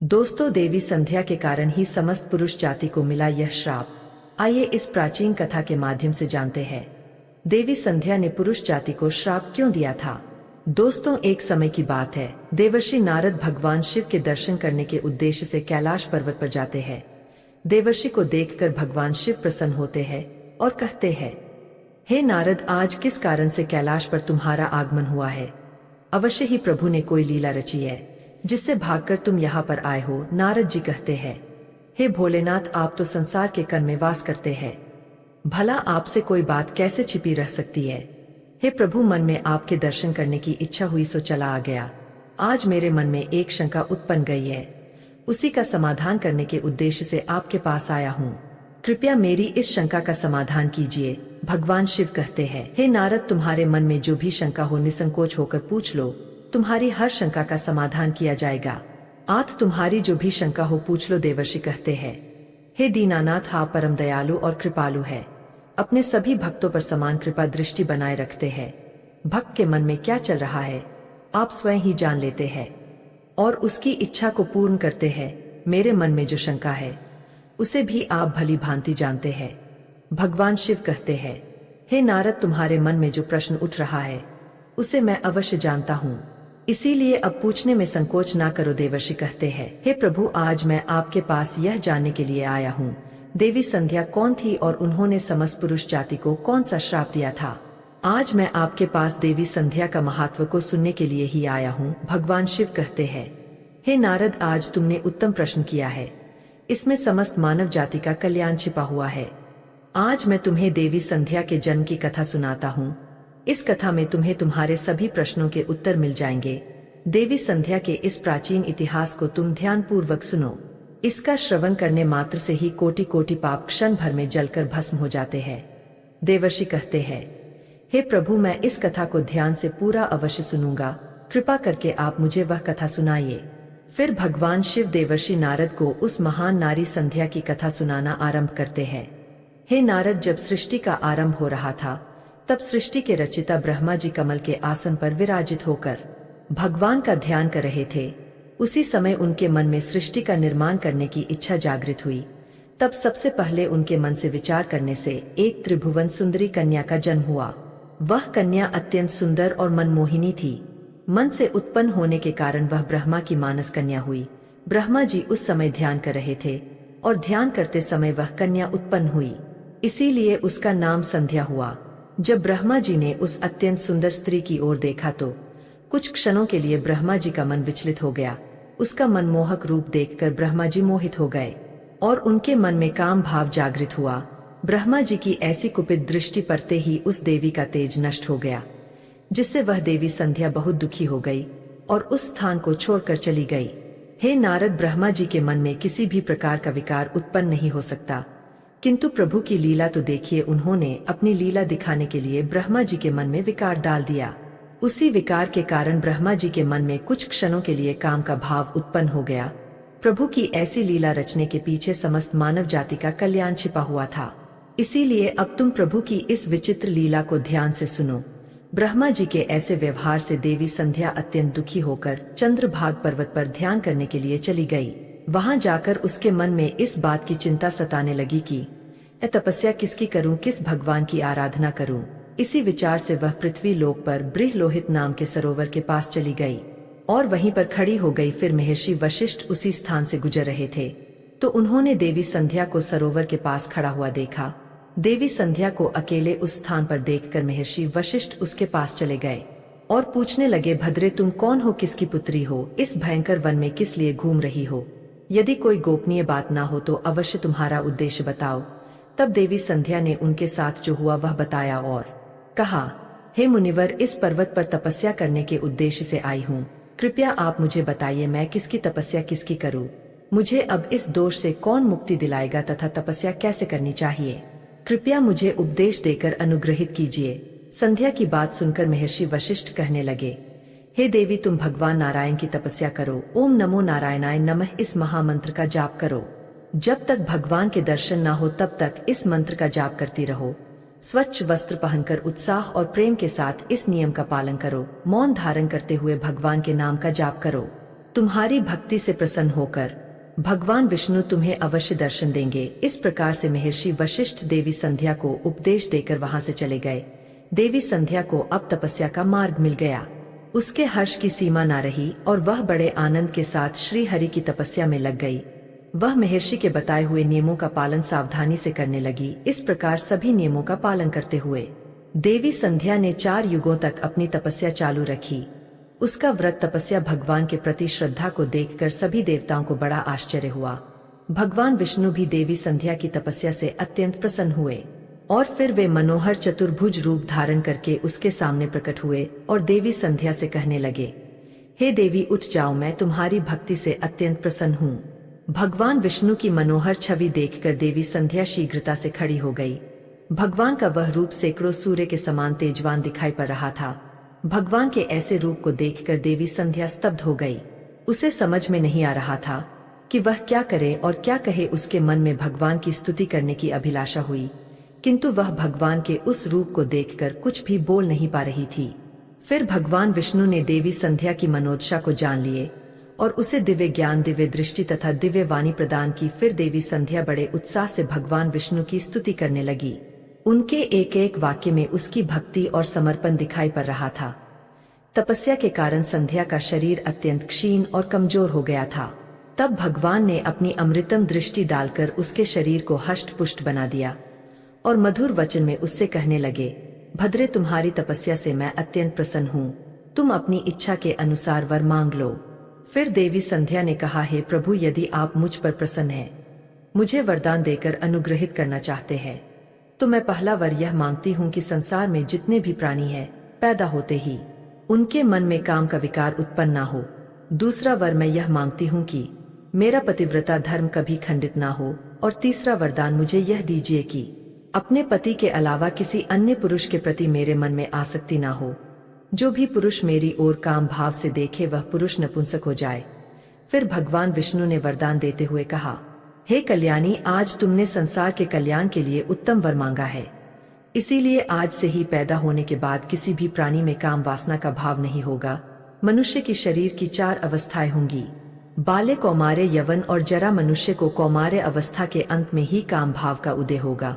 दोस्तों, देवी संध्या के कारण ही समस्त पुरुष जाति को मिला यह श्राप। आइए इस प्राचीन कथा के माध्यम से जानते हैं देवी संध्या ने पुरुष जाति को श्राप क्यों दिया था। दोस्तों, एक समय की बात है, देवर्षि नारद भगवान शिव के दर्शन करने के उद्देश्य से कैलाश पर्वत पर जाते हैं। देवर्षि को देखकर भगवान शिव प्रसन्न होते हैं और कहते हैं, हे नारद, आज किस कारण से कैलाश पर तुम्हारा आगमन हुआ है? अवश्य ही प्रभु ने कोई लीला रची है जिससे भागकर तुम यहाँ पर आए हो। नारद जी कहते हैं, हे भोलेनाथ, आप तो संसार के कण में वास करते हैं, भला आपसे कोई बात कैसे छिपी रह सकती है? हे प्रभु, मन में आपके दर्शन करने की इच्छा हुई सो चला आ गया। आज मेरे मन में एक शंका उत्पन्न गई है, उसी का समाधान करने के उद्देश्य से आपके पास आया हूँ। कृपया मेरी इस शंका का समाधान कीजिए। भगवान शिव कहते हैं, हे नारद, तुम्हारे मन में जो भी शंका हो निसंकोच होकर पूछ लो, तुम्हारी हर शंका का समाधान किया जाएगा। आज तुम्हारी जो भी शंका हो पूछ लो। देवर्षि कहते हैं, हे दीनानाथ, आप परम दयालु और कृपालु है, अपने सभी भक्तों पर समान कृपा दृष्टि बनाए रखते हैं। भक्त के मन में क्या चल रहा है आप स्वयं ही जान लेते हैं और उसकी इच्छा को पूर्ण करते हैं। मेरे मन में जो शंका है उसे भी आप भली भांति जानते हैं। भगवान शिव कहते हैं, हे नारद, तुम्हारे मन में जो प्रश्न उठ रहा है उसे मैं अवश्य जानता हूँ, इसीलिए अब पूछने में संकोच ना करो। देवर्षि कहते हैं, हे प्रभु, आज मैं आपके पास यह जानने के लिए आया हूँ, देवी संध्या कौन थी और उन्होंने समस्त पुरुष जाति को कौन सा श्राप दिया था। आज मैं आपके पास देवी संध्या का महत्व को सुनने के लिए ही आया हूँ। भगवान शिव कहते हैं, हे नारद, आज तुमने उत्तम प्रश्न किया है, इसमें समस्त मानव जाति का कल्याण छिपा हुआ है। आज मैं तुम्हें देवी संध्या के जन्म की कथा सुनाता हूँ। इस कथा में तुम्हें तुम्हारे सभी प्रश्नों के उत्तर मिल जाएंगे। देवी संध्या के इस प्राचीन इतिहास को तुम ध्यान पूर्वक सुनो। इसका श्रवण करने मात्र से ही कोटि कोटि पाप क्षण भर में जलकर भस्म हो जाते हैं। देवर्षि कहते हैं, हे प्रभु, मैं इस कथा को ध्यान से पूरा अवश्य सुनूंगा, कृपा करके आप मुझे वह कथा सुनाइए। फिर भगवान शिव देवर्षि नारद को उस महान नारी संध्या की कथा सुनाना आरंभ करते हैं। हे नारद, जब सृष्टि का आरंभ हो रहा था तब सृष्टि के रचिता ब्रह्मा जी कमल के आसन पर विराजित होकर भगवान का ध्यान कर रहे थे। उसी समय उनके मन में सृष्टि का निर्माण करने की इच्छा जागृत हुई। तब सबसे पहले उनके मन से विचार करने से एक त्रिभुवन सुंदरी कन्या का जन्म हुआ। वह कन्या अत्यंत सुंदर और मनमोहिनी थी। मन से उत्पन्न होने के कारण वह ब्रह्मा की मानस कन्या हुई। ब्रह्मा जी उस समय ध्यान कर रहे थे और ध्यान करते समय वह कन्या उत्पन्न हुई, इसीलिए उसका नाम संध्या हुआ। जब ब्रह्मा जी ने उस अत्यंत सुंदर स्त्री की ओर देखा तो कुछ क्षणों के लिए ब्रह्मा जी का मन विचलित हो गया। उसका मनमोहक रूप देखकर ब्रह्मा जी मोहित हो गए और उनके मन में काम भाव जागृत हुआ। ब्रह्मा जी की ऐसी कुपित दृष्टि पड़ते ही उस देवी का तेज नष्ट हो गया, जिससे वह देवी संध्या बहुत दुखी हो गई और उस स्थान को छोड़कर चली गई। हे नारद, ब्रह्मा जी के मन में किसी भी प्रकार का विकार उत्पन्न नहीं हो सकता, किंतु प्रभु की लीला तो देखिए। उन्होंने अपनी लीला दिखाने के लिए ब्रह्मा जी के मन में विकार डाल दिया। उसी विकार के कारण ब्रह्मा जी के मन में कुछ क्षणों के लिए काम का भाव उत्पन्न हो गया। प्रभु की ऐसी लीला रचने के पीछे समस्त मानव जाति का कल्याण छिपा हुआ था। इसीलिए अब तुम प्रभु की इस विचित्र लीला को ध्यान से सुनो। ब्रह्मा जी के ऐसे व्यवहार से देवी संध्या अत्यंत दुखी होकर चंद्रभाग पर्वत पर ध्यान करने के लिए चली गई। वहां जाकर उसके मन में इस बात की चिंता सताने लगी कि तपस्या किसकी करूं, किस भगवान की आराधना करूं। इसी विचार से वह पृथ्वी लोक पर बृहलोहित नाम के सरोवर के पास चली गई और वहीं पर खड़ी हो गई। फिर महर्षि वशिष्ठ उसी स्थान से गुजर रहे थे तो उन्होंने देवी संध्या को सरोवर के पास खड़ा हुआ देखा। देवी संध्या को अकेले उस स्थान पर देखकर महर्षि वशिष्ठ उसके पास चले गए और पूछने लगे, भद्रे, तुम कौन हो, किसकी पुत्री हो, इस भयंकर वन में किस लिए घूम रही हो? यदि कोई गोपनीय बात ना हो तो अवश्य तुम्हारा उद्देश्य बताओ। तब देवी संध्या ने उनके साथ जो हुआ वह बताया और कहा, हे मुनिवर, इस पर्वत पर तपस्या करने के उद्देश्य से आई हूँ। कृपया आप मुझे बताइए, मैं किसकी तपस्या किसकी करूँ? मुझे अब इस दोष से कौन मुक्ति दिलाएगा तथा तपस्या कैसे करनी चाहिए? कृपया मुझे उपदेश देकर अनुग्रहित कीजिए। संध्या की बात सुनकर महर्षि वशिष्ठ कहने लगे, हे देवी, तुम भगवान नारायण की तपस्या करो। ओम नमो नारायणाय नमः इस महामंत्र का जाप करो। जब तक भगवान के दर्शन ना हो तब तक इस मंत्र का जाप करती रहो। स्वच्छ वस्त्र पहनकर उत्साह और प्रेम के साथ इस नियम का पालन करो। मौन धारण करते हुए भगवान के नाम का जाप करो। तुम्हारी भक्ति से प्रसन्न होकर भगवान विष्णु तुम्हें अवश्य दर्शन देंगे। इस प्रकार से महर्षि वशिष्ठ देवी संध्या को उपदेश देकर वहां से चले गए। देवी संध्या को अब तपस्या का मार्ग मिल गया। उसके हर्ष की सीमा न रही और वह बड़े आनंद के साथ श्री हरि की तपस्या में लग गई। वह महर्षि के बताए हुए नियमों का पालन सावधानी से करने लगी। इस प्रकार सभी नियमों का पालन करते हुए देवी संध्या ने 4 युगों तक अपनी तपस्या चालू रखी। उसका व्रत तपस्या भगवान के प्रति श्रद्धा को देखकर सभी देवताओं को बड़ा आश्चर्य हुआ। भगवान विष्णु भी देवी संध्या की तपस्या से अत्यंत प्रसन्न हुए और फिर वे मनोहर चतुर्भुज रूप धारण करके उसके सामने प्रकट हुए और देवी संध्या से कहने लगे, हे देवी उठ जाओ, मैं तुम्हारी भक्ति से अत्यंत प्रसन्न हूँ। भगवान विष्णु की मनोहर छवि देखकर देवी संध्या शीघ्रता से खड़ी हो गई। भगवान का वह रूप सैकड़ों सूर्य के समान तेजवान दिखाई पड़ रहा था। भगवान के ऐसे रूप को देखकर देवी संध्या स्तब्ध हो गई। उसे समझ में नहीं आ रहा था कि वह क्या करे और क्या कहे। उसके मन में भगवान की स्तुति करने की अभिलाषा हुई, किंतु वह भगवान के उस रूप को देखकर कुछ भी बोल नहीं पा रही थी। फिर भगवान विष्णु ने देवी संध्या की मनोदशा को जान लिए और उसे दिव्य ज्ञान, दिव्य दृष्टि तथा दिव्य वाणी प्रदान की। फिर देवी संध्या बड़े उत्साह से भगवान विष्णु की स्तुति करने लगी। उनके एक एक वाक्य में उसकी भक्ति और समर्पण दिखाई पड़ रहा था। तपस्या के कारण संध्या का शरीर अत्यंत क्षीण और कमजोर हो गया था। तब भगवान ने अपनी अमृतम दृष्टि डालकर उसके शरीर को हष्ट पुष्ट बना दिया और मधुर वचन में उससे कहने लगे, भद्रे, तुम्हारी तपस्या से मैं अत्यंत प्रसन्न हूँ। तुम अपनी इच्छा के अनुसार वर मांग लो। फिर देवी संध्या ने कहा, हे प्रभु, यदि आप मुझ पर प्रसन्न हैं, मुझे वरदान देकर अनुग्रहित करना चाहते हैं, तो मैं पहला वर यह मांगती हूँ कि संसार में जितने भी प्राणी हैं, पैदा होते ही उनके मन में काम का विकार उत्पन्न ना हो। दूसरा वर मैं यह मांगती हूँ कि मेरा पतिव्रता धर्म कभी खंडित ना हो। और तीसरा वरदान मुझे यह दीजिए कि अपने पति के अलावा किसी अन्य पुरुष के प्रति मेरे मन में आसक्ति ना हो। जो भी पुरुष मेरी ओर काम भाव से देखे वह पुरुष नपुंसक हो जाए। फिर भगवान विष्णु ने वरदान देते हुए कहा, हे कल्याणी, आज तुमने संसार के कल्याण के लिए उत्तम वर मांगा है। इसीलिए आज से ही पैदा होने के बाद किसी भी प्राणी में काम वासना का भाव नहीं होगा। मनुष्य की शरीर की 4 अवस्थाएं होंगी, बाल्य, कौमार्य, यवन और जरा। मनुष्य को कौमार्य अवस्था के अंत में ही काम भाव का उदय होगा।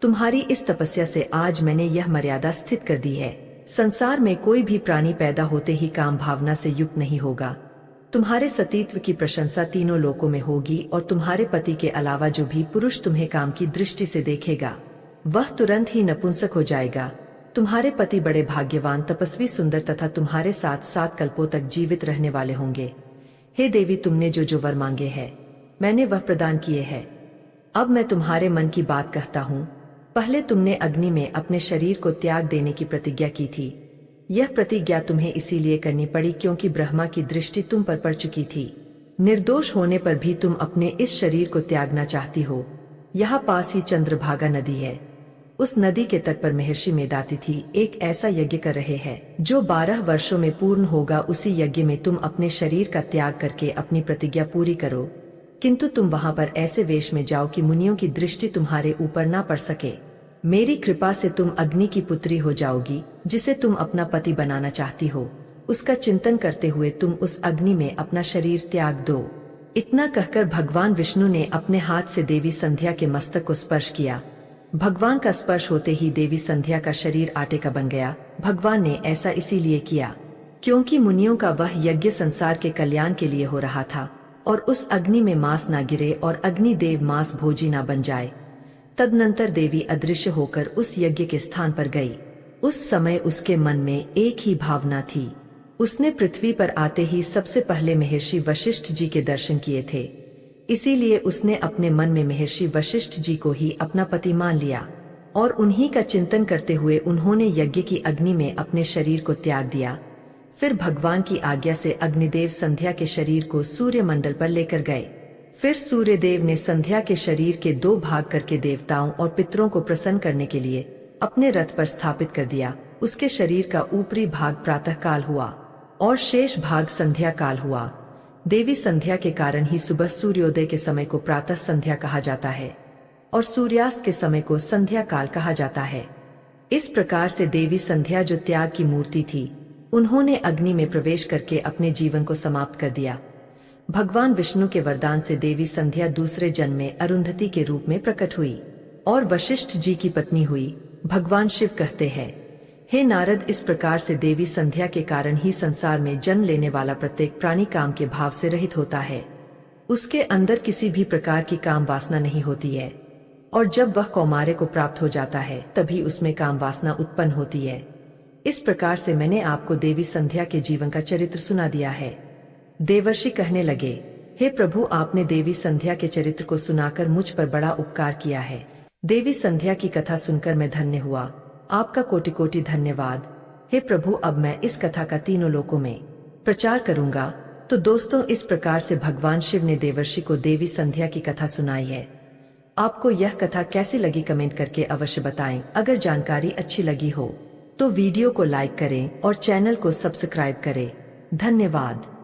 तुम्हारी इस तपस्या से आज मैंने यह मर्यादा स्थित कर दी है। संसार में कोई भी प्राणी पैदा होते ही काम भावना से युक्त नहीं होगा। तुम्हारे सतीत्व की प्रशंसा तीनों लोकों में होगी और तुम्हारे पति के अलावा जो भी पुरुष तुम्हें काम की दृष्टि से देखेगा वह तुरंत ही नपुंसक हो जाएगा। तुम्हारे पति बड़े भाग्यवान, तपस्वी, सुंदर तथा तुम्हारे साथ 7 कल्पों तक जीवित रहने वाले होंगे। हे देवी, तुमने जो जो वर मांगे हैं मैंने वह प्रदान किए हैं। अब मैं तुम्हारे मन की बात कहता हूँ। पहले तुमने अग्नि में अपने शरीर को त्याग देने की प्रतिज्ञा की थी। यह प्रतिज्ञा तुम्हें इसीलिए करनी पड़ी क्योंकि ब्रह्मा की दृष्टि तुम पर पड़ चुकी थी। निर्दोष होने पर भी तुम अपने इस शरीर को त्यागना चाहती हो। यहाँ पास ही चंद्रभागा नदी है। उस नदी के तट पर महर्षि मेधातिथि एक ऐसा यज्ञ कर रहे हैं जो 12 वर्षों में पूर्ण होगा। उसी यज्ञ में तुम अपने शरीर का त्याग करके अपनी प्रतिज्ञा पूरी करो, किंतु तुम वहां पर ऐसे वेश में जाओ कि मुनियों की दृष्टि तुम्हारे ऊपर ना पड़ सके। मेरी कृपा से तुम अग्नि की पुत्री हो जाओगी, जिसे तुम अपना पति बनाना चाहती हो। उसका चिंतन करते हुए तुम उस अग्नि में अपना शरीर त्याग दो। इतना कहकर भगवान विष्णु ने अपने हाथ से देवी संध्या के मस्तक को स्पर्श किया। भगवान का स्पर्श होते ही देवी संध्या का शरीर आटे का बन गया। भगवान ने ऐसा इसीलिए किया क्योंकि मुनियों का वह यज्ञ संसार के कल्याण के लिए हो रहा था और उस अग्नि में मांस ना गिरे और अग्नि देव मांस भोजी ना बन जाए। तदनंतर देवी अदृश्य होकर उस यज्ञ के स्थान पर गई। उस समय उसके मन में एक ही भावना थी। उसने पृथ्वी पर आते ही सबसे पहले महर्षि वशिष्ठ जी के दर्शन किए थे। इसीलिए उसने अपने मन में महर्षि वशिष्ठ जी को ही अपना पति मान लिया और उन्हीं का चिंतन करते हुए उन्होंने यज्ञ की अग्नि में अपने शरीर को त्याग दिया। फिर भगवान की आज्ञा से अग्निदेव संध्या के शरीर को सूर्य मंडल पर लेकर गए। फिर सूर्यदेव ने संध्या के शरीर के 2 भाग करके देवताओं और पितरों को प्रसन्न करने के लिए अपने रथ पर स्थापित कर दिया। उसके शरीर का ऊपरी भाग प्रातः काल हुआ और शेष भाग संध्या काल हुआ। देवी संध्या के कारण ही सुबह सूर्योदय के समय को प्रातः संध्या कहा जाता है और सूर्यास्त के समय को संध्या काल कहा जाता है। इस प्रकार से देवी संध्या जो त्याग की मूर्ति थी, उन्होंने अग्नि में प्रवेश करके अपने जीवन को समाप्त कर दिया। भगवान विष्णु के वरदान से देवी संध्या दूसरे जन्म में अरुंधति के रूप में प्रकट हुई और वशिष्ठ जी की पत्नी हुई। भगवान शिव कहते हैं, हे नारद, इस प्रकार से देवी संध्या के कारण ही संसार में जन्म लेने वाला प्रत्येक प्राणी काम के भाव से रहित होता है। उसके अंदर किसी भी प्रकार की काम वासना नहीं होती है, और जब वह कौमार्य को प्राप्त हो जाता है तभी उसमें काम वासना उत्पन्न होती है। इस प्रकार से मैंने आपको देवी संध्या के जीवन का चरित्र सुना दिया है। देवर्षि कहने लगे, हे प्रभु, आपने देवी संध्या के चरित्र को सुनाकर मुझ पर बड़ा उपकार किया है। देवी संध्या की कथा सुनकर मैं धन्य हुआ। आपका कोटि कोटि धन्यवाद। हे प्रभु, अब मैं इस कथा का तीनों लोकों में प्रचार करूंगा। तो दोस्तों, इस प्रकार से भगवान शिव ने देवर्षि को देवी संध्या की कथा सुनाई है। आपको यह कथा कैसी लगी कमेंट करके अवश्य बताएं। अगर जानकारी अच्छी लगी हो तो वीडियो को लाइक करें और चैनल को सब्सक्राइब करें। धन्यवाद।